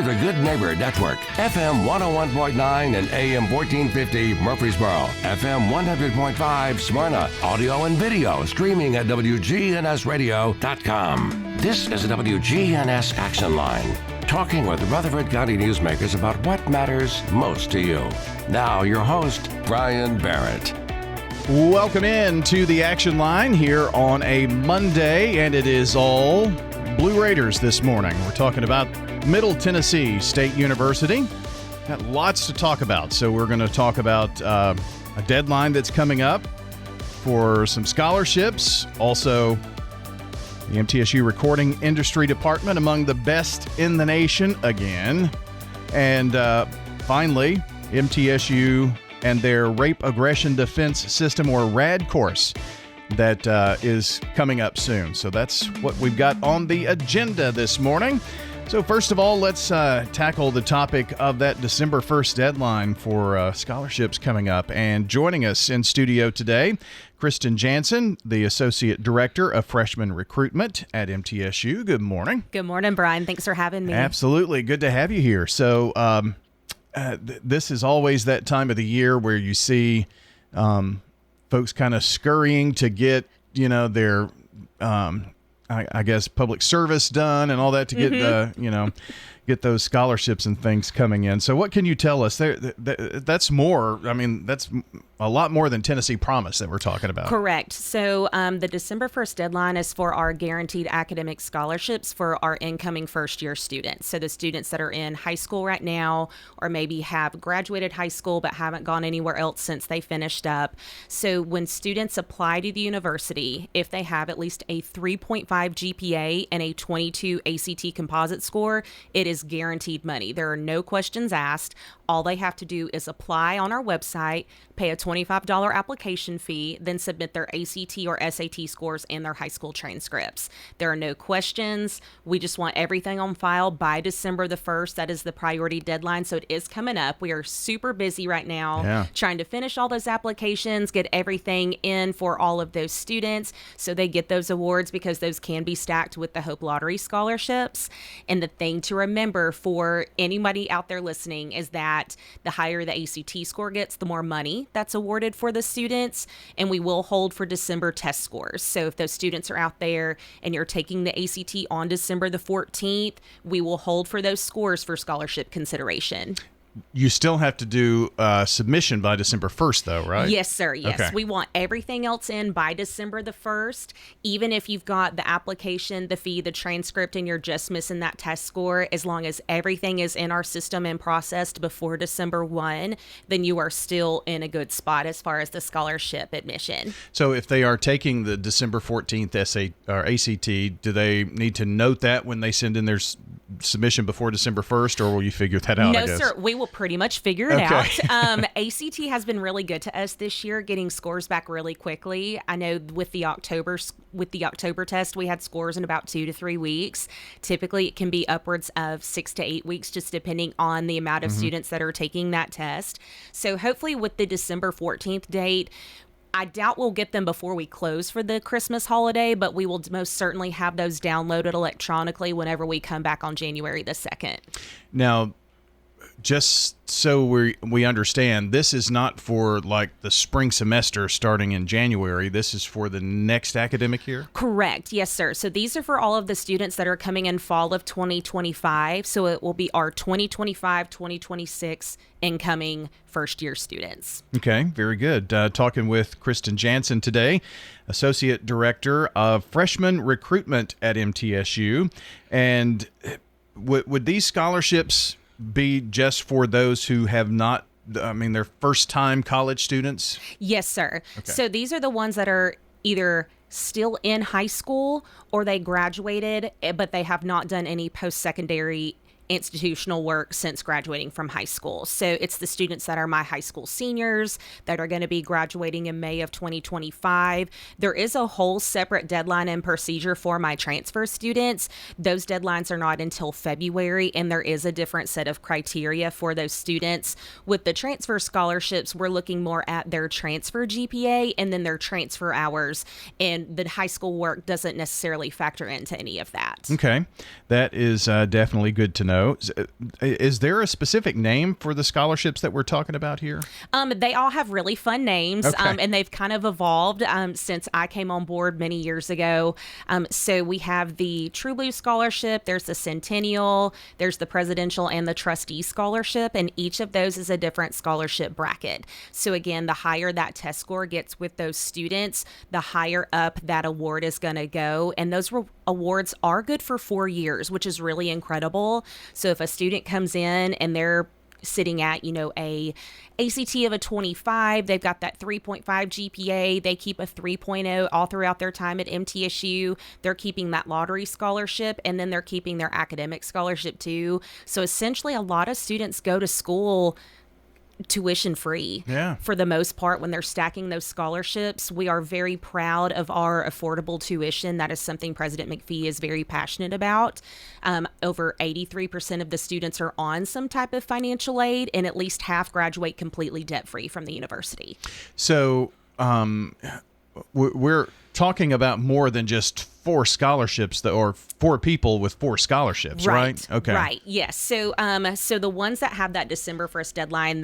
We're the Good Neighbor Network, FM 101.9 and AM 1450 Murfreesboro, FM 100.5 Smyrna, audio and video streaming at WGNSradio.com. This is the WGNS Action Line, talking with Rutherford County newsmakers about what matters most to you. Now, your host, Brian Barrett. Welcome in to the Action Line here on a Monday, and it is all Blue Raiders this morning. We're talking about Middle Tennessee State University. Got lots to talk about, so we're going to talk about a deadline that's coming up for some scholarships. Also, the MTSU Recording Industry Department among the best in the nation again. And finally, MTSU and their Rape Aggression Defense System, or RAD course, that is coming up soon. So that's what we've got on the agenda this morning. So first of all, let's tackle the topic of that December 1st deadline for scholarships coming up. And joining us in studio today, Kristen Janson, the Associate Director of Freshman Recruitment at MTSU. Good morning. Good morning, Brian. Thanks for having me. Absolutely. Good to have you here. So this is always that time of the year where you see folks kind of scurrying to get, their I guess public service done and all that to get get those scholarships and things coming in. So what can you tell us there? That's more. I mean, that's a lot more than Tennessee Promise that we're talking about. Correct. So the December 1st deadline is for our guaranteed academic scholarships for our incoming first-year students. So the students that are in high school right now, or maybe have graduated high school but haven't gone anywhere else since they finished up. So when students apply to the university, if they have at least a 3.5 GPA and a 22 ACT composite score, it is guaranteed money. There are no questions asked. All they have to do is apply on our website, pay a $25 application fee, then submit their ACT or SAT scores and their high school transcripts. There are no questions. We just want everything on file by December the 1st. That is the priority deadline, so it is coming up. We are super busy right now trying to finish all those applications, get everything in for all of those students so they get those awards, because those can be stacked with the Hope Lottery scholarships. And the thing to remember for anybody out there listening is that the higher the ACT score gets, the more money that's awarded for the students, and we will hold for December test scores. So if those students are out there and you're taking the ACT on December the 14th, we will hold for those scores for scholarship consideration. You still have to do submission by December 1st, though, right? Yes, sir. Yes. Okay. We want everything else in by December the 1st. Even if you've got the application, the fee, the transcript, and you're just missing that test score, as long as everything is in our system and processed before December 1, then you are still in a good spot as far as the scholarship admission. So if they are taking the December 14th ACT, do they need to note that when they send in their submission before December 1st, or will you figure that out? No, sir. We will pretty much figure it out. ACT has been really good to us this year, getting scores back really quickly. I know with the October test, we had scores in about 2 to 3 weeks. Typically, it can be upwards of 6 to 8 weeks, just depending on the amount of students that are taking that test. So hopefully with the December 14th date, I doubt we'll get them before we close for the Christmas holiday, but we will most certainly have those downloaded electronically whenever we come back on January the 2nd. Now, just so we understand, this is not for like the spring semester starting in January. This is for the next academic year? Correct. Yes, sir. So these are for all of the students that are coming in fall of 2025. So it will be our 2025-2026 incoming first-year students. Okay, very good. Talking with Kristen Janson today, Associate Director of Freshman Recruitment at MTSU. And would these scholarships be just for those who have not, they're first-time college students? Yes, sir. Okay. So these are the ones that are either still in high school or they graduated, but they have not done any post-secondary institutional work since graduating from high school. So it's the students that are my high school seniors that are going to be graduating in May of 2025. There is a whole separate deadline and procedure for my transfer students. Those deadlines are not until February, and there is a different set of criteria for those students. With the transfer scholarships, we're looking more at their transfer GPA and then their transfer hours, and the high school work doesn't necessarily factor into any of that. Okay. That is definitely good to know. know. Is there a specific name for the scholarships that we're talking about here? They all have really fun names, Okay. and they've kind of evolved since I came on board many years ago. So we have the True Blue Scholarship, there's the Centennial, there's the Presidential and the Trustee Scholarship, and each of those is a different scholarship bracket. So again, the higher that test score gets with those students, the higher up that award is going to go. And those awards are good for 4 years, which is really incredible. So if a student comes in and they're sitting at, a ACT of a 25, they've got that 3.5 GPA, they keep a 3.0 all throughout their time at MTSU, they're keeping that lottery scholarship, and then they're keeping their academic scholarship too. So essentially a lot of students go to school tuition free for the most part when they're stacking those scholarships. We are very proud of our affordable tuition. That is something President McPhee is very passionate about. Over 83% of the students are on some type of financial aid, and at least half graduate completely debt free from the university. So we're talking about more than just 4 scholarships or 4 people with 4 scholarships, right? Okay. Right. Yes. So so the ones that have that December 1st deadline,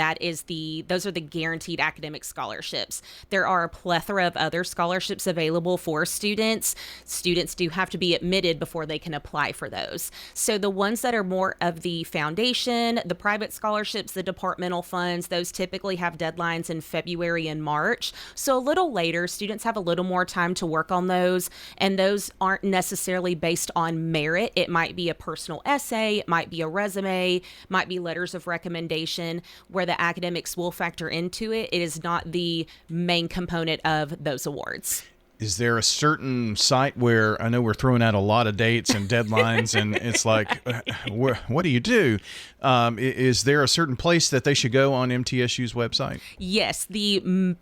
those are the guaranteed academic scholarships. There are a plethora of other scholarships available for students. Students do have to be admitted before they can apply for those. So the ones that are more of the foundation, the private scholarships, the departmental funds, those typically have deadlines in February and March. So a little later, students have a little more time to work on those, and those aren't necessarily based on merit. It might be a personal essay, it might be a resume, might be letters of recommendation, where the academics will factor into it. It is not the main component of those awards. Is there a certain site where, I know we're throwing out a lot of dates and deadlines, and it's like, what do you do? Is there a certain place that they should go on MTSU's website? Yes, the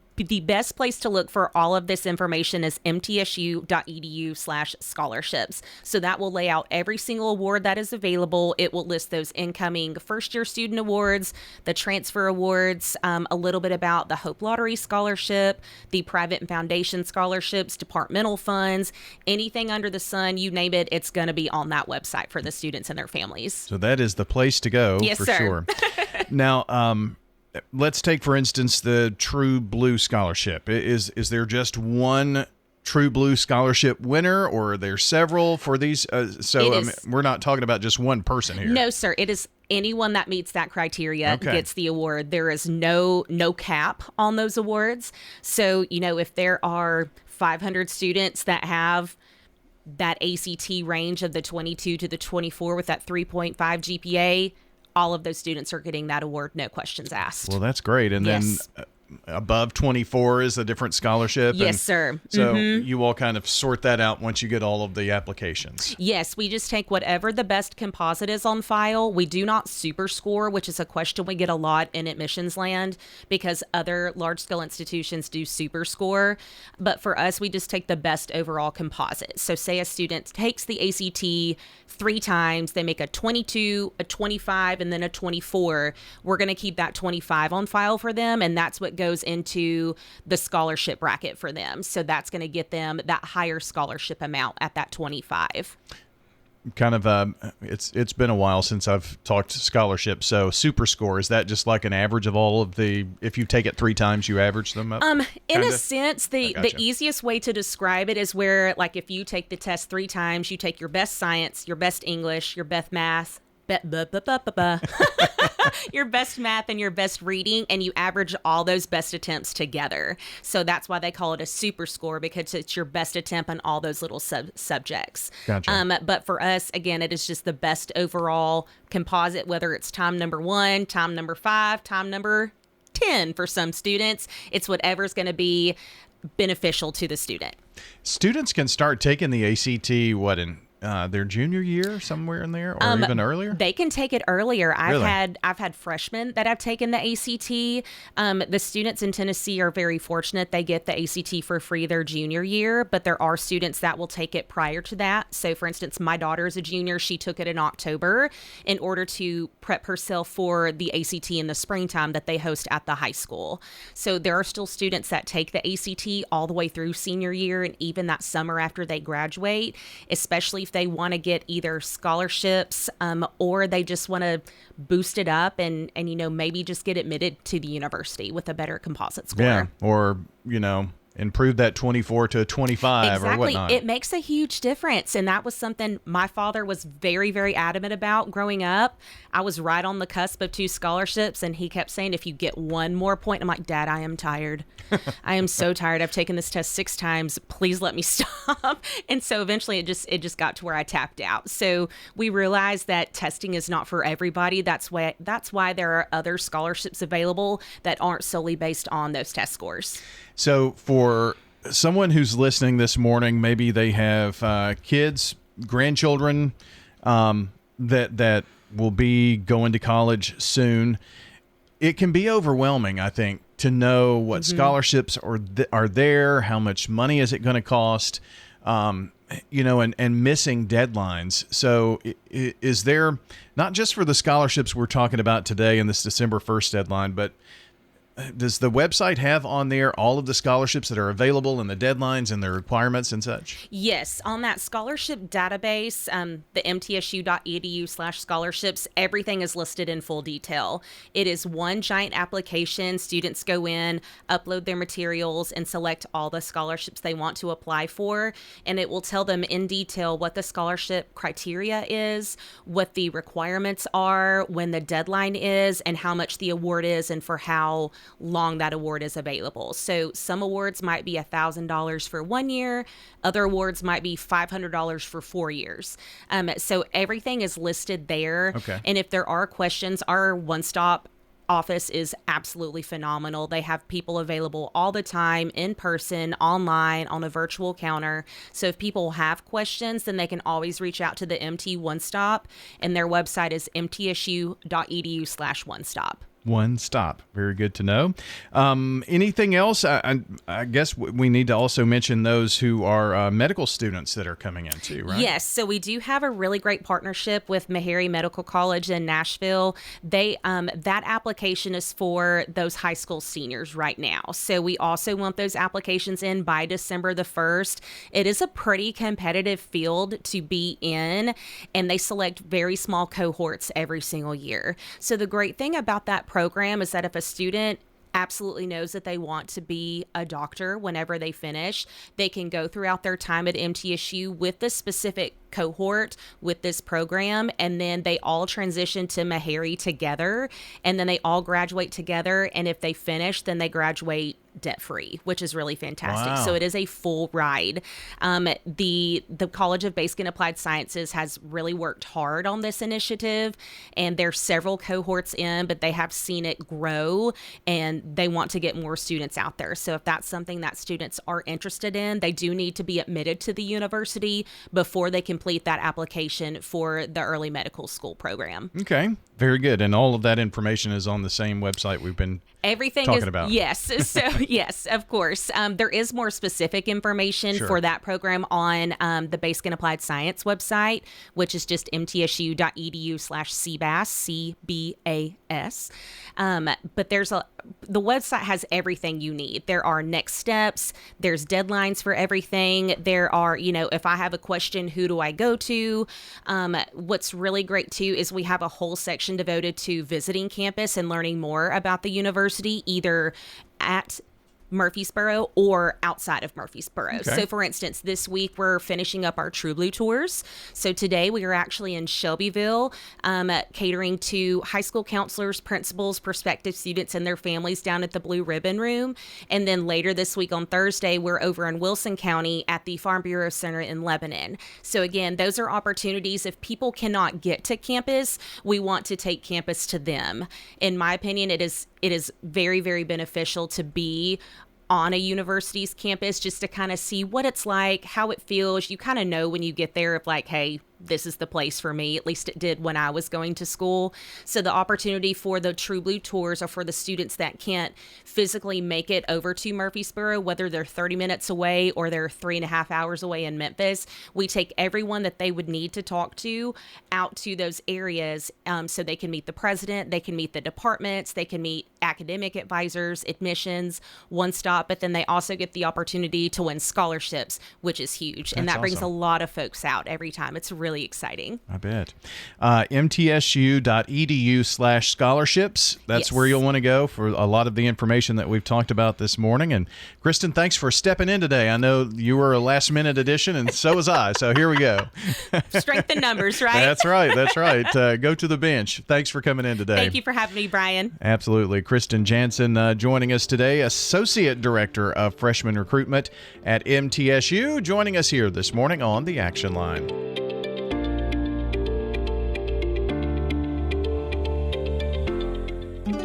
best place to look for all of this information is mtsu.edu/scholarships. So that will lay out every single award that is available. It will list those incoming first-year student awards, the transfer awards, a little bit about the Hope Lottery Scholarship, the private and foundation scholarships, departmental funds, anything under the sun, you name it, it's going to be on that website for the students and their families. So that is the place to go, yes, for sir. Sure. Now, let's take, for instance, the True Blue Scholarship. Is there just one True Blue Scholarship winner, or are there several for these? We're not talking about just one person here. No, sir. It is anyone that meets that criteria gets the award. There is no cap on those awards. So, if there are 500 students that have that ACT range of the 22 to the 24 with that 3.5 GPA, all of those students are getting that award, no questions asked. Well, that's great. And yes. then above 24 is a different scholarship. Yes, sir. So you all kind of sort that out once you get all of the applications. Yes, we just take whatever the best composite is on file. We do not super score, which is a question we get a lot in admissions land because other large-scale institutions do super score. But for us, we just take the best overall composite. So say a student takes the ACT 3 times, they make a 22, a 25, and then a 24. We're going to keep that 25 on file for them, and that's what goes into the scholarship bracket for them. So that's going to get them that higher scholarship amount at that 25. Kind of, it's been a while since I've talked scholarship. So super score, is that just like an average of all of the, if you take it 3 times, you average them up? In a sense, the easiest way to describe it is where, like, if you take the test 3 times, you take your best science, your best English, your best math, your best math and your best reading, and you average all those best attempts together. So that's why they call it a super score, because it's your best attempt on all those little subjects. Gotcha. But for us, again, it is just the best overall composite, whether it's time number 1, time number 5, time number 10 for some students. It's whatever's going to be beneficial to the student. Students can start taking the ACT, in their junior year, somewhere in there, or even earlier? They can take it earlier. Really? I've had freshmen that have taken the ACT. The students in Tennessee are very fortunate. They get the ACT for free their junior year, but there are students that will take it prior to that. So, for instance, my daughter is a junior. She took it in October in order to prep herself for the ACT in the springtime that they host at the high school. So there are still students that take the ACT all the way through senior year and even that summer after they graduate, especially if they want to get either scholarships or they just want to boost it up and maybe just get admitted to the university with a better composite score. Yeah, or improve that 24 to 25 or whatnot. It makes a huge difference. And that was something my father was very, very adamant about growing up. I was right on the cusp of 2 scholarships, and he kept saying, if you get one more point, I'm like, Dad, I am tired. I am so tired. I've taken this test 6 times. Please let me stop. And so eventually it just got to where I tapped out. So we realized that testing is not for everybody. That's why there are other scholarships available that aren't solely based on those test scores. So for someone who's listening this morning, maybe they have kids, grandchildren that will be going to college soon. It can be overwhelming, I think, to know what scholarships are there, how much money is it going to cost, and missing deadlines. So is there, not just for the scholarships we're talking about today in this December 1st deadline, but does the website have on there all of the scholarships that are available and the deadlines and the requirements and such? Yes. On that scholarship database, the mtsu.edu/scholarships, everything is listed in full detail. It is one giant application. Students go in, upload their materials, and select all the scholarships they want to apply for. And it will tell them in detail what the scholarship criteria is, what the requirements are, when the deadline is, and how much the award is, and for how long that award is available. So some awards might be $1,000 for 1 year. Other awards might be $500 for 4 years. So everything is listed there. Okay. And if there are questions, our one-stop office is absolutely phenomenal. They have people available all the time, in person, online, on a virtual counter. So if people have questions, then they can always reach out to the MT One Stop, and their website is mtsu.edu/onestop. One stop. Very good to know. Anything else? I guess we need to also mention those who are medical students that are coming in too, right? Yes. So we do have a really great partnership with Meharry Medical College in Nashville. They that application is for those high school seniors right now. So we also want those applications in by December the 1st. It is a pretty competitive field to be in, and they select very small cohorts every single year. So the great thing about that program is that if a student absolutely knows that they want to be a doctor whenever they finish, they can go throughout their time at MTSU with the specific cohort with this program, and then they all transition to Meharry together, and then they all graduate together, and if they finish, then they graduate debt-free, which is really fantastic. Wow. So it is a full ride. The College of Basic and Applied Sciences has really worked hard on this initiative, and there's several cohorts in, but they have seen it grow, and they want to get more students out there. So if that's something that students are interested in, they do need to be admitted to the university before they complete that application for the early medical school program. Okay. Very good. And all of that information is on the same website we've been talking about. Yes. So yes, of course. There is more specific information Sure. for that program on the Basic and Applied Science website, which is just mtsu.edu/CBAS, CBAS. But the website has everything you need. There are next steps. There's deadlines for everything. There are, if I have a question, who do I go to? What's really great too is we have a whole section devoted to visiting campus and learning more about the university, either at Murfreesboro or outside of Murfreesboro. Okay. So for instance, this week we're finishing up our True Blue tours. So today we are actually in Shelbyville, catering to high school counselors, principals, prospective students, and their families down at the Blue Ribbon Room. And then later this week on Thursday, we're over in Wilson County at the Farm Bureau Center in Lebanon. So again, those are opportunities. If people cannot get to campus, we want to take campus to them. In my opinion, it is very, very beneficial to be on a university's campus just to kind of see what it's like, how it feels. You kind of know when you get there if like, hey, this is the place for me. At least it did when I was going to school. So the opportunity for the True Blue tours are for the students that can't physically make it over to Murfreesboro, whether they're 30 minutes away or they're 3.5 hours away in Memphis. We take everyone that they would need to talk to out to those areas, so they can meet the president, they can meet the departments, they can meet academic advisors, admissions, one stop, but then they also get the opportunity to win scholarships, which is huge. And that brings a lot of folks out every time. It's really exciting. I bet. MTSU.edu/scholarships. That's where you'll want to go for a lot of the information that we've talked about this morning. And Kristen, thanks for stepping in today. I know you were a last minute addition, and so was I. So here we go. Strength in numbers, right? That's right. That's right. Go to the bench. Thanks for coming in today. Thank you for having me, Brian. Absolutely. Kristen Janson joining us today, Associate Director of Freshman Recruitment at MTSU, joining us here this morning on the Action Line.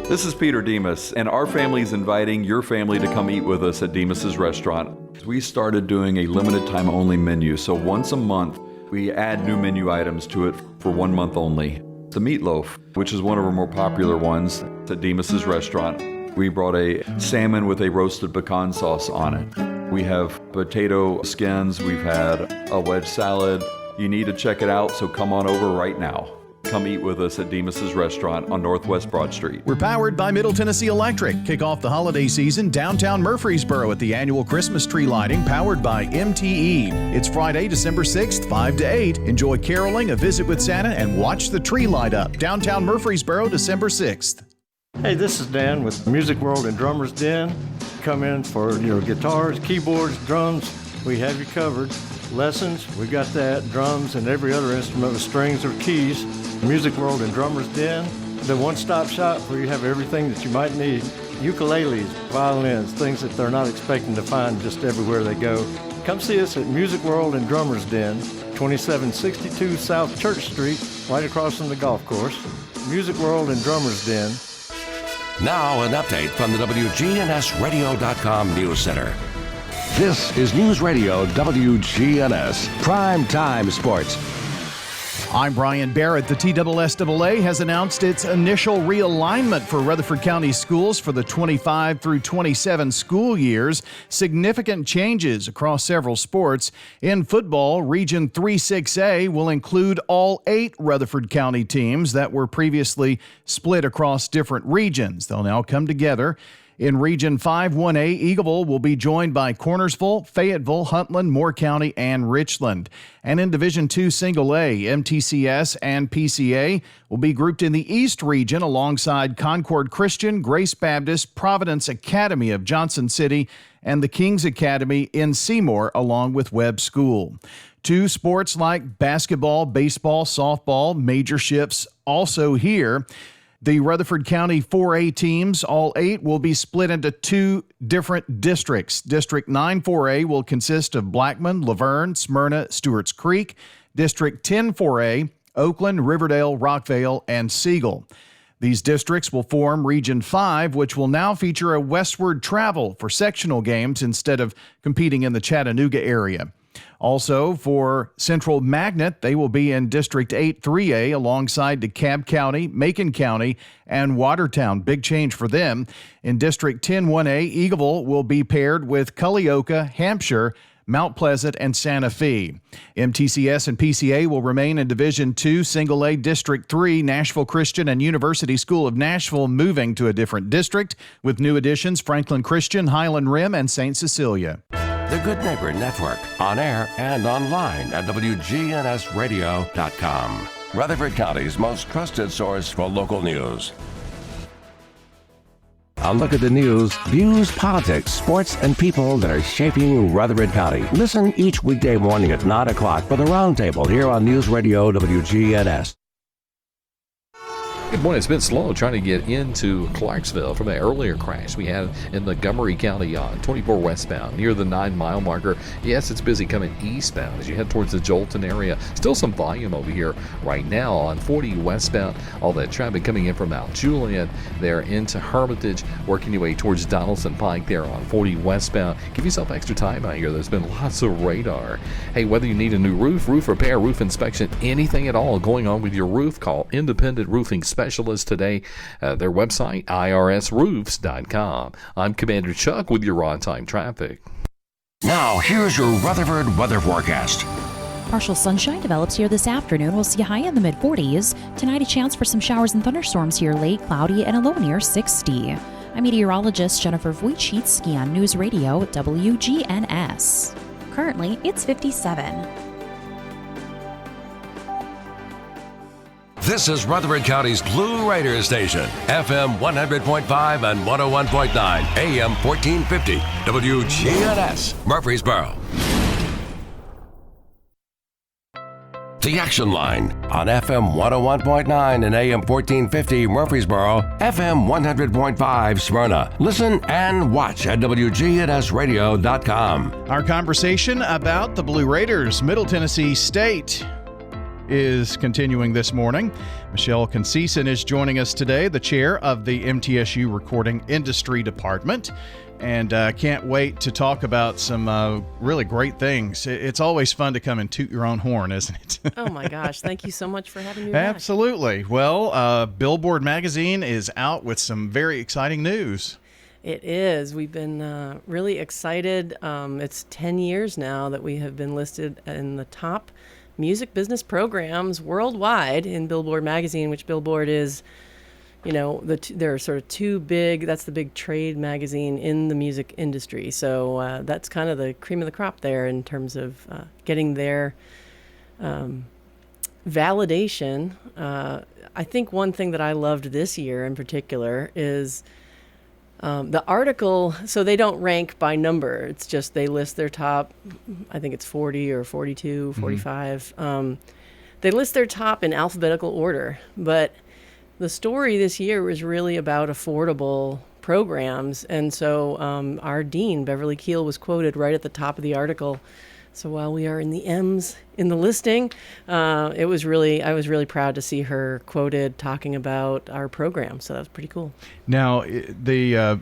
This is Peter Demas, and our family is inviting your family to come eat with us at Demas's restaurant. We started doing a limited time only menu, so once a month we add new menu items to it for 1 month only. The meatloaf, which is one of our more popular ones at Demas's restaurant. We brought a salmon with a roasted pecan sauce on it. We have potato skins, we've had a wedge salad. You need to check it out, so come on over right now. Come eat with us at Demas's restaurant on Northwest Broad Street. We're powered by Middle Tennessee Electric. Kick off the holiday season downtown Murfreesboro at the annual Christmas tree lighting powered by MTE. It's Friday, December 6th, 5 to 8. Enjoy caroling, a visit with Santa, and watch the tree light up. Downtown Murfreesboro, December 6th. Hey, this is Dan with Music World and Drummers Den. Come in for your guitars, keyboards, drums. We have you covered. Lessons, we got that. Drums and every other instrument with strings or keys. Music World and Drummers Den, the one-stop shop where you have everything that you might need. Ukuleles, violins, things that they're not expecting to find just everywhere they go. Come see us at Music World and Drummers Den, 2762 South Church Street, right across from the golf course. Music World and Drummers Den. Now an update from the WGNSradio.com News Center. This is News Radio WGNS Prime Time Sports. I'm Brian Barrett. The TSSAA has announced its initial realignment for Rutherford County schools for the 25 through 27 school years. Significant changes across several sports. In football, Region 3-6A will include all 8 Rutherford County teams that were previously split across different regions. They'll now come together. In Region 5-1A, Eagleville will be joined by Cornersville, Fayetteville, Huntland, Moore County, and Richland. And in Division 2 Single A, MTCS and PCA will be grouped in the East Region alongside Concord Christian, Grace Baptist, Providence Academy of Johnson City, and the Kings Academy in Seymour, along with Webb School. 2 sports like basketball, baseball, softball, major shifts also here. The Rutherford County 4A teams, all 8, will be split into 2 different districts. District 9 4A will consist of Blackman, Laverne, Smyrna, Stewart's Creek. District 10 4A, Oakland, Riverdale, Rockvale, and Siegel. These districts will form Region 5, which will now feature a westward travel for sectional games instead of competing in the Chattanooga area. Also, for Central Magnet, they will be in District 8 3A alongside DeKalb County, Macon County, and Watertown. Big change for them. In District 10 1A, Eagleville will be paired with Cullioca, Hampshire, Mount Pleasant, and Santa Fe. MTCS and PCA will remain in Division 2 Single A District 3, Nashville Christian and University School of Nashville moving to a different district, with new additions Franklin Christian, Highland Rim, and St. Cecilia. The Good Neighbor Network, on air and online at WGNSradio.com. Rutherford County's most trusted source for local news. A look at the news, views, politics, sports, and people that are shaping Rutherford County. Listen each weekday morning at 9 o'clock for the Roundtable here on News Radio WGNS. Good morning. It's been slow trying to get into Clarksville from the earlier crash we had in Montgomery County on 24 westbound near the 9-mile marker. Yes, it's busy coming eastbound as you head towards the Jolton area. Still some volume over here right now on 40 westbound. All that traffic coming in from Mount Juliet there into Hermitage, working your way towards Donaldson Pike there on 40 westbound. Give yourself extra time out here. There's been lots of radar. Hey, whether you need a new roof repair, roof inspection, anything at all going on with your roof, call Independent Roofing Specialist today. Their website, irsroofs.com. I'm Commander Chuck with your on-time traffic. Now, here's your Rutherford weather forecast. Partial sunshine develops here this afternoon. We'll see a high in the mid-40s. Tonight, a chance for some showers and thunderstorms here late, cloudy, and a low near 60. I'm meteorologist Jennifer Wojcicki on News Radio WGNS. Currently, it's 57. This is Rutherford County's Blue Raiders station, FM 100.5 and 101.9, AM 1450, WGNS, Murfreesboro. The Action Line on FM 101.9 and AM 1450 Murfreesboro, FM 100.5 Smyrna. Listen and watch at WGNSradio.com. Our conversation about the Blue Raiders, Middle Tennessee State, is continuing this morning. Michelle Conceição is joining us today, the chair of the MTSU Recording Industry Department. And can't wait to talk about some really great things. It's always fun to come and toot your own horn, isn't it? Oh, my gosh. Thank you so much for having me back. Absolutely. Well, Billboard Magazine is out with some very exciting news. It is. We've been really excited. It's 10 years now that we have been listed in the top music business programs worldwide in Billboard Magazine, which Billboard is, you know, there are sort of two big, that's the big trade magazine in the music industry. So that's kind of the cream of the crop there in terms of getting their validation. I think one thing that I loved this year in particular is the article, so they don't rank by number. It's just they list their top, I think it's 40 or 42, 45. They list their top in alphabetical order. But the story this year was really about affordable programs. And so our dean, Beverly Keel, was quoted right at the top of the article. So while we are in the M's in the listing, I was really proud to see her quoted talking about our program. So that was pretty cool. Now, the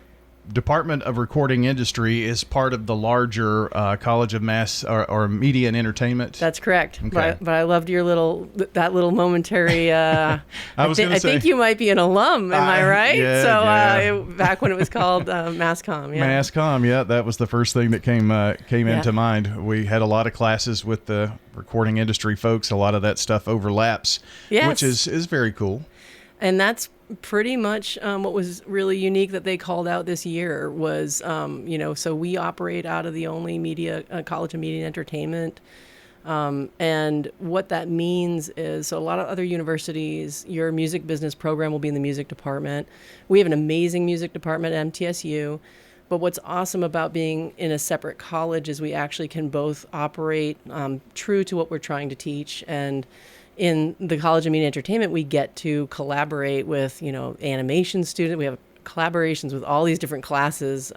Department of Recording Industry is part of the larger College of Mass or Media and Entertainment. That's correct. Okay. But I loved your that little momentary. I think you might be an alum. Am I right? Yeah, back when it was called MassCom. Yeah. MassCom. Yeah, that was the first thing that came into mind. We had a lot of classes with the recording industry folks. A lot of that stuff overlaps, which is very cool. And that's pretty much what was really unique that they called out this year was, so we operate out of the only College of Media and Entertainment. And what that means is, so a lot of other universities, your music business program will be in the music department. We have an amazing music department at MTSU. But what's awesome about being in a separate college is we actually can both operate true to what we're trying to teach. And in the College of Media and Entertainment, we get to collaborate with, animation students. We have collaborations with all these different classes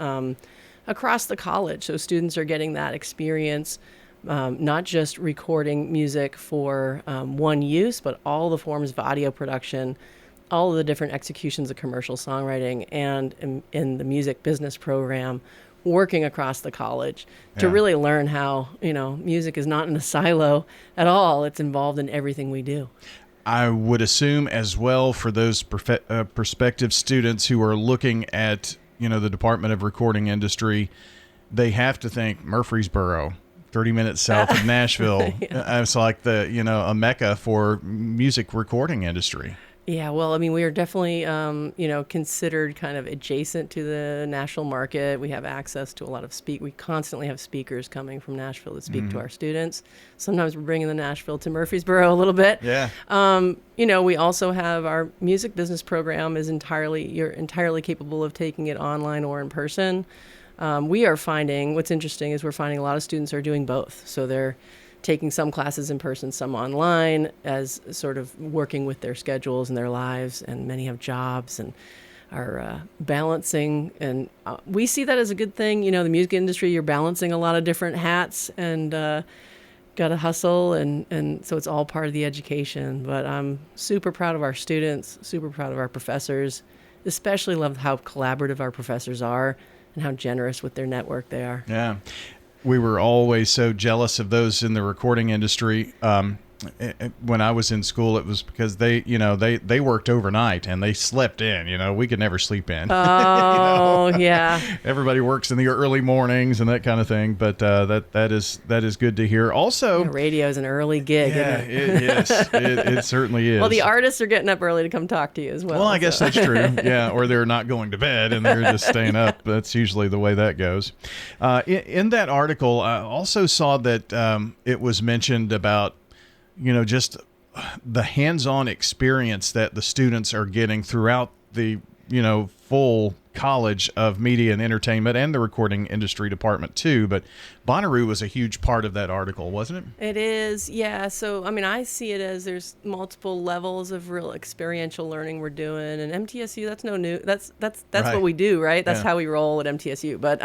across the college. So students are getting that experience, not just recording music for one use, but all the forms of audio production, all of the different executions of commercial songwriting, and in the music business program, working across the college to really learn how, music is not in a silo at all. It's involved in everything we do. I would assume as well for those prospective students who are looking at, the Department of Recording Industry, they have to think Murfreesboro, 30 minutes south of Nashville. It's like a mecca for music recording industry. Yeah, well, I mean, we are definitely, considered kind of adjacent to the national market. We have access to a lot of we constantly have speakers coming from Nashville to speak to our students. Sometimes we're bringing the Nashville to Murfreesboro a little bit. Yeah. We also have our music business program you're entirely capable of taking it online or in person. We are finding, what's interesting is we're finding a lot of students are doing both. So they're taking some classes in person, some online, as sort of working with their schedules and their lives. And many have jobs and are balancing. And we see that as a good thing. The music industry, you're balancing a lot of different hats and got to hustle. And so it's all part of the education. But I'm super proud of our students, super proud of our professors, especially love how collaborative our professors are and how generous with their network they are. Yeah. We were always so jealous of those in the recording industry. When I was in school, it was because they worked overnight and they slept in. We could never sleep in. Oh, yeah. Everybody works in the early mornings and that kind of thing. But that is good to hear. Also, radio is an early gig. Yeah, it is. It certainly is. Well, the artists are getting up early to come talk to you as well. Well, I guess that's true. Yeah, or they're not going to bed and they're just staying up. That's usually the way that goes. In that article, I also saw that it was mentioned about just the hands-on experience that the students are getting throughout the, full College of Media and Entertainment and the recording industry department too. But Bonnaroo was a huge part of that article, wasn't it? It is, yeah. So, I see it as there's multiple levels of real experiential learning we're doing. And MTSU, that's no new. That's Right. what we do, right? That's Yeah. how we roll at MTSU. But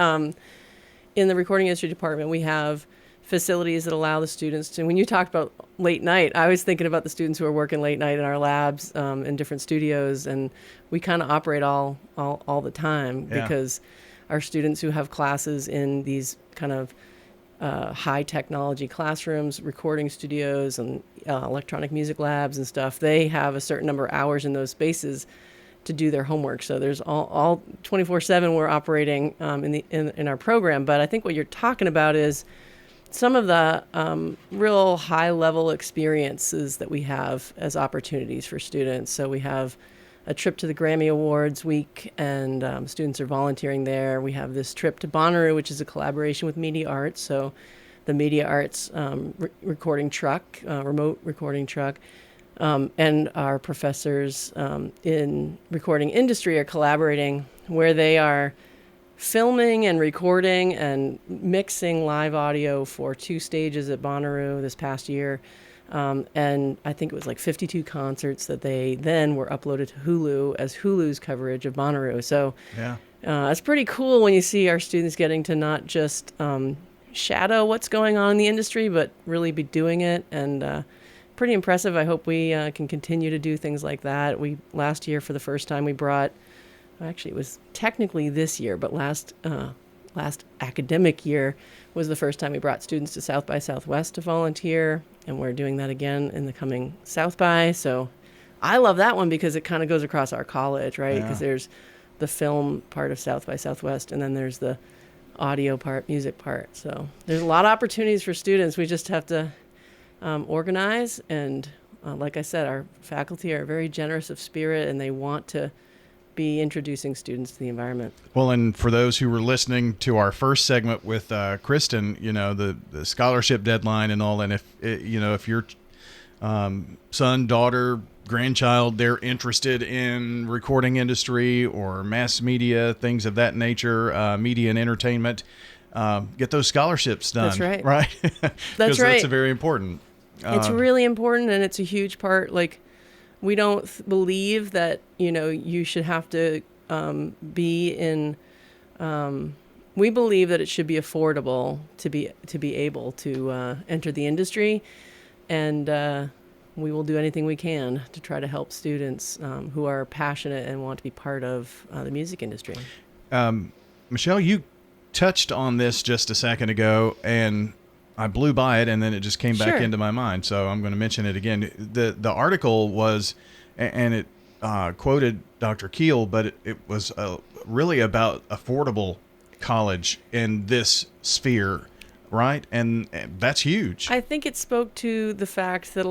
in the recording industry department, we have facilities that allow the students to, when you talked about late night, I was thinking about the students who are working late night in our labs in different studios, and we kind of operate all the time because our students who have classes in these kind of high technology classrooms, recording studios, and electronic music labs and stuff, they have a certain number of hours in those spaces to do their homework. So there's all 24/7 we're operating in our program. But I think what you're talking about is some of the real high-level experiences that we have as opportunities for students. So we have a trip to the Grammy Awards week, and students are volunteering there. We have this trip to Bonnaroo, which is a collaboration with Media Arts. So the Media Arts recording truck, remote recording truck, and our professors in recording industry are collaborating where they are filming and recording and mixing live audio for 2 stages at Bonnaroo this past year. And I think it was like 52 concerts that they then were uploaded to Hulu as Hulu's coverage of Bonnaroo. So it's pretty cool when you see our students getting to not just shadow what's going on in the industry, but really be doing it. And pretty impressive. I hope we can continue to do things like that. Last year, for the first time, we brought, actually it was technically this year, but last academic year was the first time we brought students to South by Southwest to volunteer, and we're doing that again in the coming South by. So I love that one because it kind of goes across our college, right? Because there's the film part of South by Southwest, and then there's the audio part, music part. So there's a lot of opportunities for students. We just have to organize, and like I said, our faculty are very generous of spirit, and they want to be introducing students to the environment. Well, and for those who were listening to our first segment with Kristen, the scholarship deadline and all, and if your son, daughter, grandchild, they're interested in recording industry or mass media, things of that nature, media and entertainment, get those scholarships done. That's right. Right? That's right. That's very important. It's really important, and it's a huge part. Like, we don't believe that, you should have to be in, we believe that it should be affordable to be able to enter the industry. And we will do anything we can to try to help students who are passionate and want to be part of the music industry. Michelle, you touched on this just a second ago, and I blew by it, and then it just came back into my mind. So I'm going to mention it again. The article was, and it quoted Dr. Keel, but it was really about affordable college in this sphere, right? And that's huge. I think it spoke to the fact that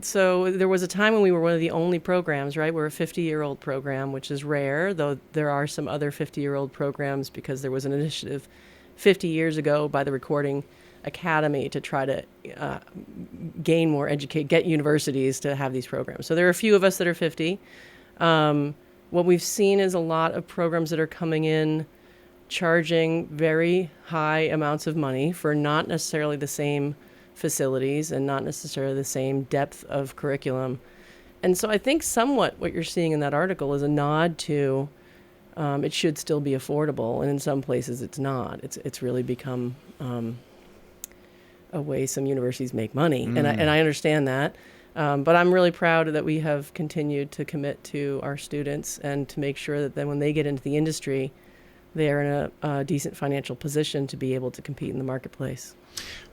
so there was a time when we were one of the only programs, right? We're a 50-year-old program, which is rare, though there are some other 50-year-old programs because there was an initiative 50 years ago by the Recording Academy to try to gain more get universities to have these programs. So there are a few of us that are 50. What we've seen is a lot of programs that are coming in charging very high amounts of money for not necessarily the same facilities and not necessarily the same depth of curriculum. And so I think somewhat what you're seeing in that article is a nod to it should still be affordable, and in some places it's not. It's really become a way some universities make money, and I understand that. But I'm really proud that we have continued to commit to our students and to make sure that then when they get into the industry, they are in a decent financial position to be able to compete in the marketplace.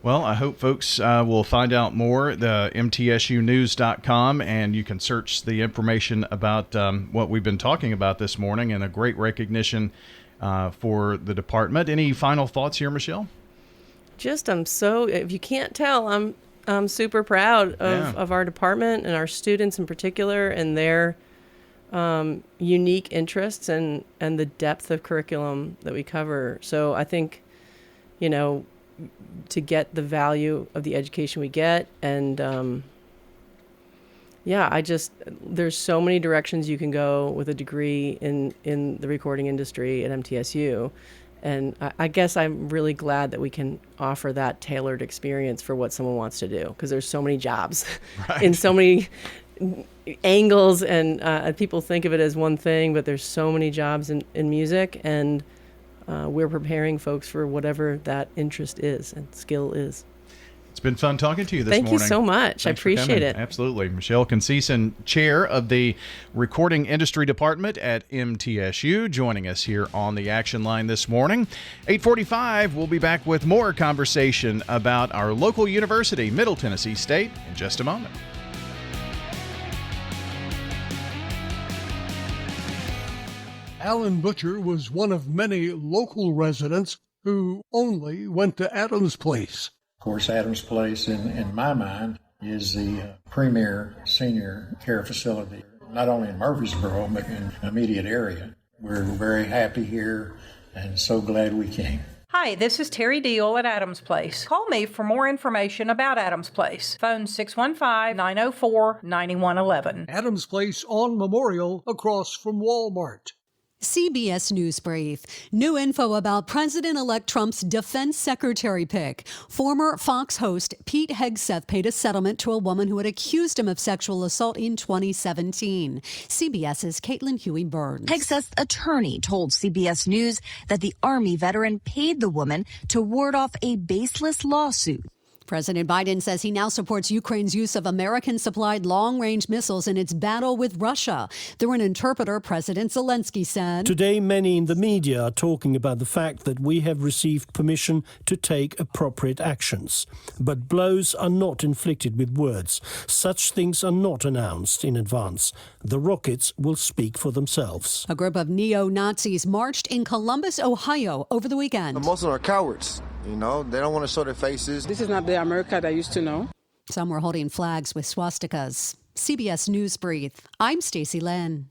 Well, I hope folks will find out more at the MTSUnews.com, and you can search the information about what we've been talking about this morning, and a great recognition for the department. Any final thoughts here, Michelle? Just, if you can't tell, I'm super proud of our department and our students in particular, and their unique interests and the depth of curriculum that we cover. So I think, to get the value of the education we get, and there's so many directions you can go with a degree in the recording industry at MTSU. And I guess I'm really glad that we can offer that tailored experience for what someone wants to do, because there's so many jobs in so many angles, and people think of it as one thing, but there's so many jobs in music, and we're preparing folks for whatever that interest is and skill is. It's been fun talking to you this morning. Thank you so much. Thanks I appreciate it. Absolutely. Michelle Conceição, Chair of the Recording Industry Department at MTSU, joining us here on the Action Line this morning. 8:45, we'll be back with more conversation about our local university, Middle Tennessee State, in just a moment. Alan Butcher was one of many local residents who only went to Adams Place. Of course, Adams Place, in my mind, is the premier senior care facility, not only in Murfreesboro, but in the immediate area. We're very happy here and so glad we came. Hi, this is Terry Deal at Adams Place. Call me for more information about Adams Place. Phone 615-904-9111. Adams Place on Memorial, across from Walmart. CBS News Brief. New info about President-elect Trump's defense secretary pick. Former Fox host Pete Hegseth paid a settlement to a woman who had accused him of sexual assault in 2017. CBS's Caitlin Huey-Burns. Hegseth's attorney told CBS News that the Army veteran paid the woman to ward off a baseless lawsuit. President Biden says he now supports Ukraine's use of American-supplied long-range missiles in its battle with Russia. Through an interpreter, President Zelensky said, "Today, many in the media are talking about the fact that we have received permission to take appropriate actions. But blows are not inflicted with words. Such things are not announced in advance. The rockets will speak for themselves." A group of neo-Nazis marched in Columbus, Ohio over the weekend. The Muslims are cowards. They don't want to show their faces. This is not the America that I used to know. Some were holding flags with swastikas. CBS News Brief. I'm Stacey Lynn.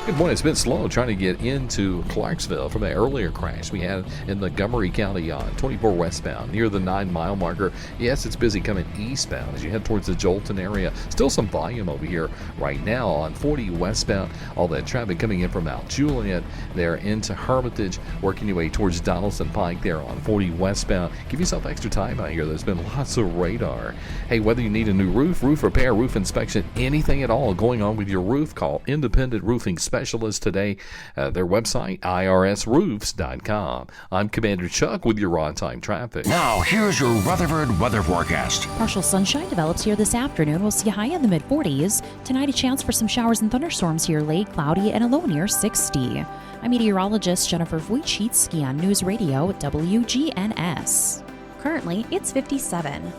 Good morning. It's been slow trying to get into Clarksville from the earlier crash we had in Montgomery County on 24 westbound near the 9-mile marker. Yes, it's busy coming eastbound as you head towards the Jolton area. Still some volume over here right now on 40 westbound. All that traffic coming in from Mount Juliet there into Hermitage, working your way towards Donaldson Pike there on 40 westbound. Give yourself extra time out here. There's been lots of radar. Hey, whether you need a new roof repair, roof inspection, anything at all going on with your roof, call Independent Roofing Specialist today. Their website, irsroofs.com. I'm Commander Chuck with your on-time traffic. Now, here's your Rutherford weather forecast. Partial sunshine develops here this afternoon. We'll see a high in the mid-40s. Tonight, a chance for some showers and thunderstorms here late, cloudy, and a low near 60. I'm meteorologist Jennifer Wojcicki on News Radio WGNS. Currently, it's 57.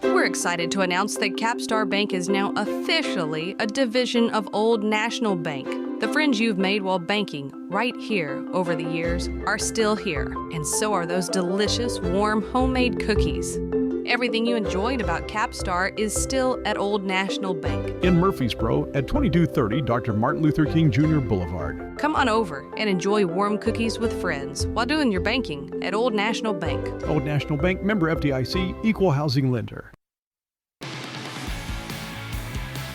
We're excited to announce that Capstar Bank is now officially a division of Old National Bank. The friends you've made while banking right here over the years are still here, and so are those delicious, warm, homemade cookies. Everything you enjoyed about Capstar is still at Old National Bank. In Murfreesboro at 2230 Dr. Martin Luther King Jr. Boulevard. Come on over and enjoy warm cookies with friends while doing your banking at Old National Bank. Old National Bank, member FDIC, equal housing lender.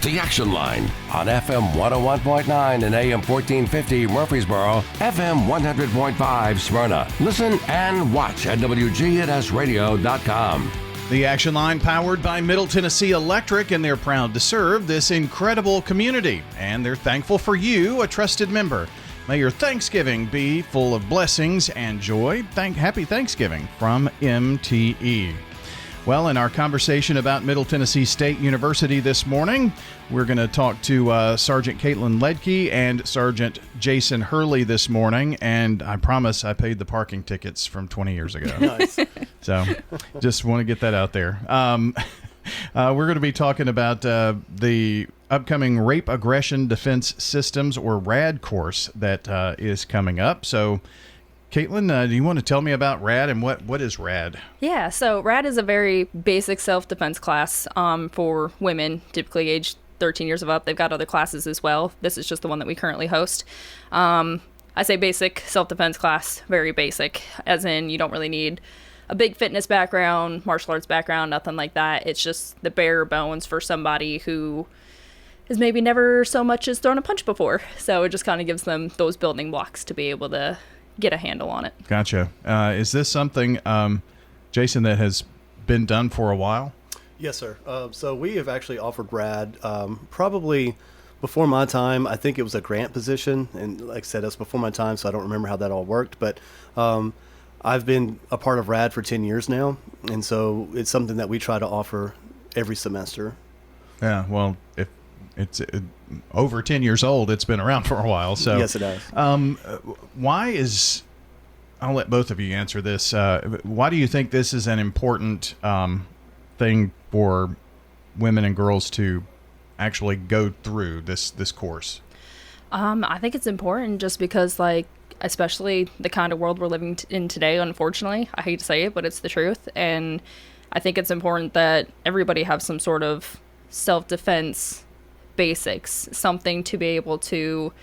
The Action Line on FM 101.9 and AM 1450 Murfreesboro, FM 100.5 Smyrna. Listen and watch at WGNSradio.com. The Action Line powered by Middle Tennessee Electric, and they're proud to serve this incredible community. And they're thankful for you, a trusted member. May your Thanksgiving be full of blessings and joy. Happy Thanksgiving from MTE. Well, in our conversation about Middle Tennessee State University this morning, we're going to talk to Sergeant Caitlin Ledke and Sergeant Jason Hurley this morning, and I promise I paid the parking tickets from 20 years ago. Nice. So just want to get that out there. We're going to be talking about the upcoming Rape Aggression Defense Systems, or RAD course that is coming up. So Caitlin, do you want to tell me about RAD and what is RAD? Yeah, so RAD is a very basic self-defense class for women, typically aged 13 years of up. They've got other classes as well. This is just the one that we currently host. I say basic self-defense class, very basic, as in you don't really need a big fitness background, martial arts background, nothing like that. It's just the bare bones for somebody who has maybe never so much as thrown a punch before. So it just kind of gives them those building blocks to be able to get a handle on it. Gotcha. Is this something, Jason, that has been done for a while? Yes, sir. So we have actually offered RAD probably before my time. I think it was a grant position, and like I said, that's before my time, so I don't remember how that all worked. But I've been a part of RAD for 10 years now, and so it's something that we try to offer every semester. Yeah, well, if it's over 10 years old, it's been around for a while. So yes, it has. Why is, I'll let both of you answer this. Why do you think this is an important thing for women and girls to actually go through this course? I think it's important just because, like, especially the kind of world we're living in today, unfortunately. I hate to say it, but it's the truth. And I think it's important that everybody have some sort of self-defense basics, something to be able to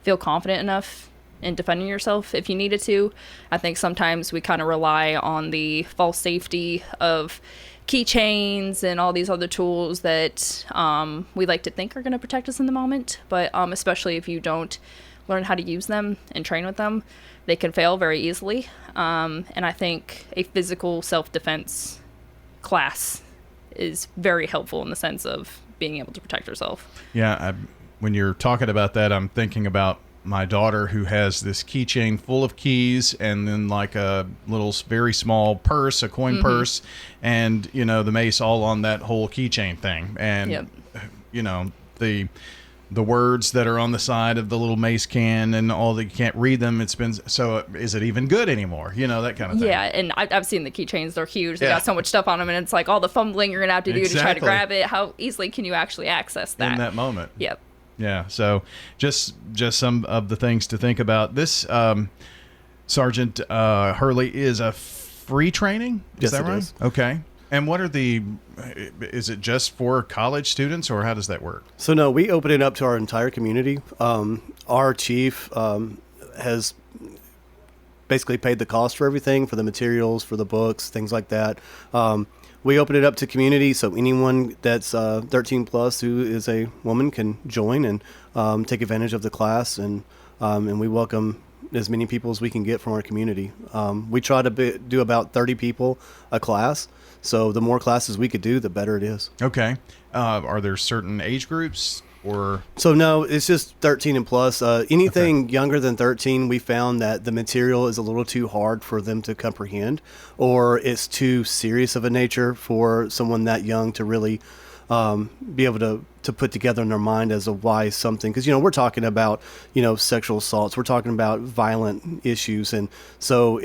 feel confident enough in defending yourself if you needed to. I think sometimes we kind of rely on the false safety of keychains and all these other tools that we like to think are going to protect us in the moment, but especially if you don't learn how to use them and train with them, they can fail very easily. And I think a physical self-defense class is very helpful in the sense of being able to protect yourself. Yeah, when you're talking about that, I'm thinking about my daughter, who has this keychain full of keys and then like a little very small purse, a coin purse, and, you know, the mace all on that whole keychain thing. And, you know, the words that are on the side of the little mace can and all that, you can't read them. It's been, so is it even good anymore? You know, that kind of thing. Yeah, and I've seen the keychains. They're huge. They got so much stuff on them, and it's like all the fumbling you're going to have to do to try to grab it. How easily can you actually access that? In that moment. Yep. Yeah, so just some of the things to think about. This Sergeant Hurley is a free training? Is that right? Is. Okay. And what are is it just for college students, or how does that work? So no, we open it up to our entire community. Our chief has basically paid the cost for everything, for the materials, for the books, things like that. We open it up to community, so anyone that's 13 plus who is a woman can join and take advantage of the class, and we welcome as many people as we can get from our community. We try to do about 30 people a class. So the more classes we could do, the better it is. Okay. Are there certain age groups or? So no, it's just 13 and plus. Anything younger than 13, we found that the material is a little too hard for them to comprehend, or it's too serious of a nature for someone that young to really be able to put together in their mind as a why something. Because, you know, we're talking about, you know, sexual assaults. We're talking about violent issues. And so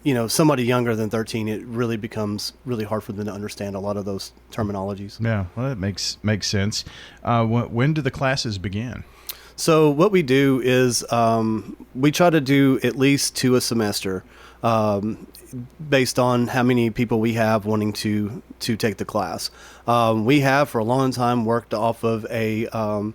you know, somebody younger than 13, it really becomes really hard for them to understand a lot of those terminologies. Yeah, well, that makes sense. When do the classes begin? So what we do is we try to do at least 2 a semester, based on how many people we have wanting to take the class. We have for a long time worked off of a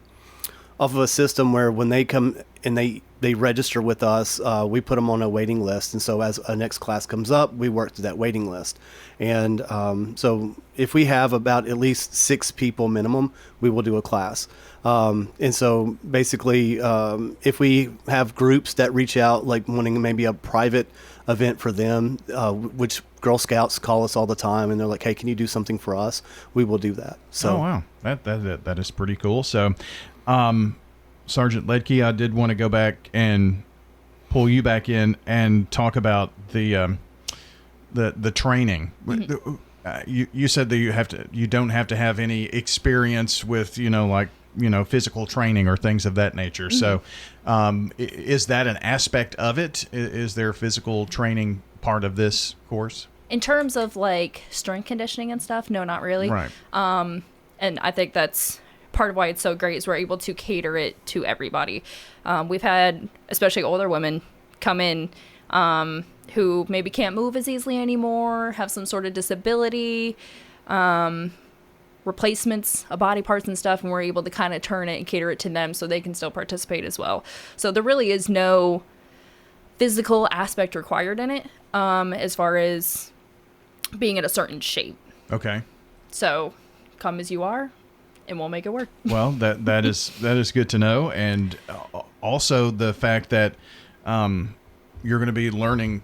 of a system where when they come and they register with us, we put them on a waiting list. And so as a next class comes up, we work through that waiting list. And so if we have about at least 6 people minimum, we will do a class. And so basically, if we have groups that reach out, like wanting maybe a private event for them, which Girl Scouts call us all the time, and they're like, hey, can you do something for us? We will do that. So, oh, wow. That is pretty cool. So, Sergeant Ledke, I did want to go back and pull you back in and talk about the training. Mm-hmm. You said that you don't have to have any experience with, physical training or things of that nature. Mm-hmm. So, is that an aspect of it? Is there physical training part of this course? In terms of like strength conditioning and stuff, no, not really. Right. And I think that's part of why it's so great is we're able to cater it to everybody. We've had, especially older women, come in who maybe can't move as easily anymore, have some sort of disability, replacements of body parts and stuff, and we're able to kind of turn it and cater it to them so they can still participate as well. So there really is no physical aspect required in it, as far as being in a certain shape. Okay. So come as you are, and we'll make it work. Well, that is good to know, and also the fact that you're going to be learning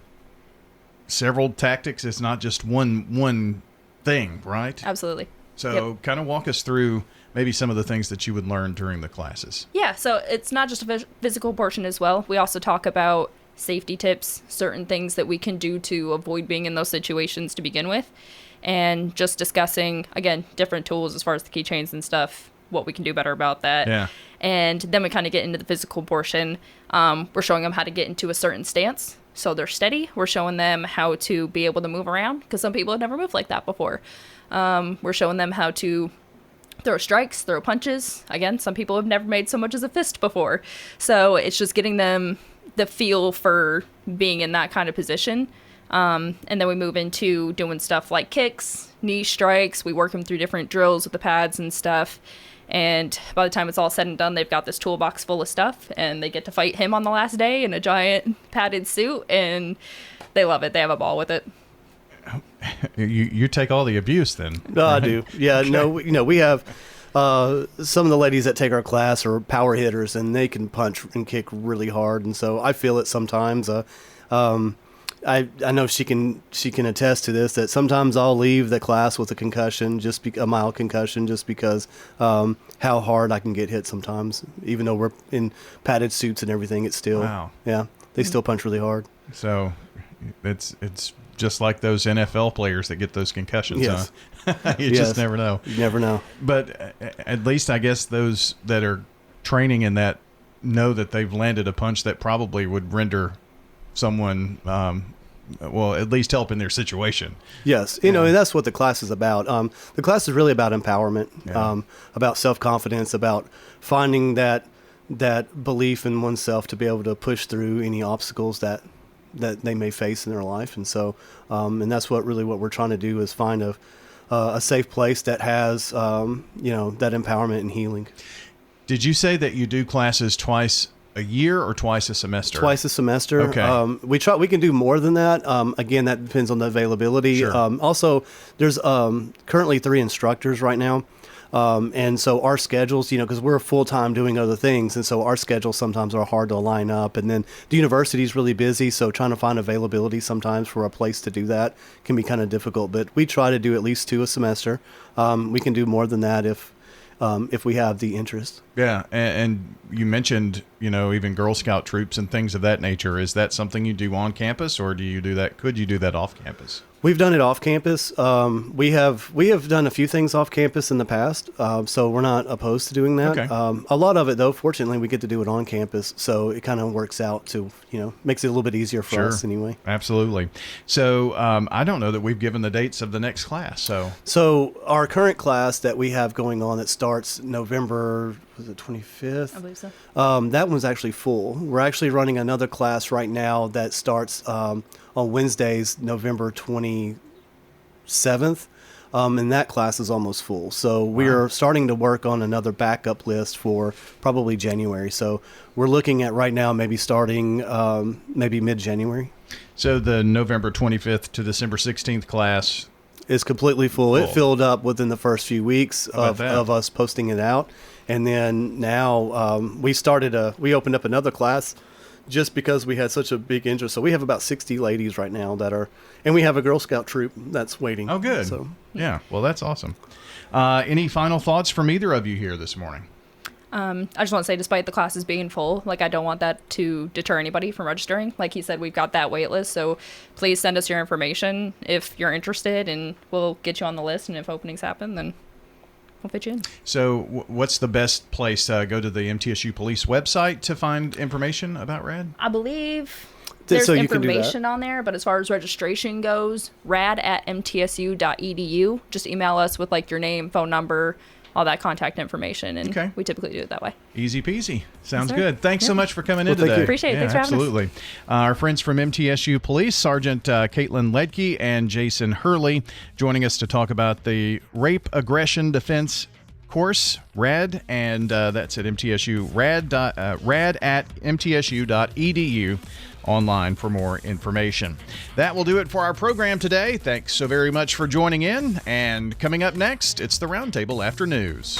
several tactics. It's not just one thing, right? Absolutely. So kind of walk us through maybe some of the things that you would learn during the classes. Yeah, so it's not just a physical portion as well. We also talk about safety tips, certain things that we can do to avoid being in those situations to begin with, and just discussing, again, different tools as far as the keychains and stuff, what we can do better about that. Yeah. And then we kind of get into the physical portion. We're showing them how to get into a certain stance so they're steady. We're showing them how to be able to move around because some people have never moved like that before. We're showing them how to throw strikes, throw punches. Again, some people have never made so much as a fist before. So it's just getting them the feel for being in that kind of position. And then we move into doing stuff like kicks, knee strikes. We work them through different drills with the pads and stuff. And by the time it's all said and done, they've got this toolbox full of stuff, and they get to fight him on the last day in a giant padded suit, and they love it. They have a ball with it. You take all the abuse then. No, right? I do. Yeah, okay. No, we have some of the ladies that take our class are power hitters, and they can punch and kick really hard, and so I feel it sometimes. I know she can attest to this, that sometimes I'll leave the class with a concussion, a mild concussion, just because how hard I can get hit sometimes. Even though we're in padded suits and everything, it's still, wow. Yeah, they still punch really hard. So it's just like those NFL players that get those concussions. Yes. Huh? You just never know. You never know. But at least I guess those that are training in that know that they've landed a punch that probably would render someone, at least help in their situation. Yes. And that's what the class is about. The class is really about empowerment, about self-confidence, about finding that belief in oneself to be able to push through any obstacles that they may face in their life. And so, and that's what we're trying to do is find a safe place that has, that empowerment and healing. Did you say that you do classes twice a year or twice a semester? Twice a semester. Okay. We can do more than that. Again, that depends on the availability. Sure. Also, there's currently 3 instructors right now. And so our schedules, because we're full-time doing other things, and so our schedules sometimes are hard to line up. And then the university is really busy, so trying to find availability sometimes for a place to do that can be kind of difficult. But we try to do at least 2 a semester. We can do more than that if we have the interest. Yeah, and you mentioned, even Girl Scout troops and things of that nature. Is that something you do on campus, or do you do that? Could you do that off campus? We've done it off campus. We have done a few things off campus in the past, so we're not opposed to doing that. Okay. A lot of it, though, fortunately, we get to do it on campus, so it kind of works out to, makes it a little bit easier for us anyway. Absolutely. So I don't know that we've given the dates of the next class. So our current class that we have going on that starts November, was it 25th? I believe so. That one's actually full. We're actually running another class right now that starts on Wednesdays, November 27th. and that class is almost full. So we are starting to work on another backup list for probably January. So we're looking at right now maybe starting maybe mid-January. So the November 25th to December 16th class is completely full. It filled up within the first few weeks of us posting it out. And then now we opened up another class just because we had such a big interest. So we have about 60 ladies right now and we have a Girl Scout troop that's waiting. Oh, good. So, yeah, well, that's awesome. Any final thoughts from either of you here this morning? I just want to say, despite the classes being full, I don't want that to deter anybody from registering. Like he said, we've got that wait list, so please send us your information if you're interested, and we'll get you on the list, and if openings happen, then we'll fit you in. So what's the best place? Go to the MTSU Police website to find information about RAD? I believe there's so you can do that. information on there, but as far as registration goes, rad@mtsu.edu. Just email us with your name, phone number, all that contact information, and we typically do it that way. Easy peasy. Sounds Yes, good. Thanks so much for coming in thank today. you. Appreciate it. Thanks for having us. Absolutely. Our friends from MTSU Police, Sergeant Caitlin Ledke and Jason Hurley, joining us to talk about the Rape Aggression Defense course, RAD, and that's at MTSU, rad at mtsu.edu. online for more information. That will do it for our program today. Thanks so very much for joining in. And coming up next, it's the Roundtable After News.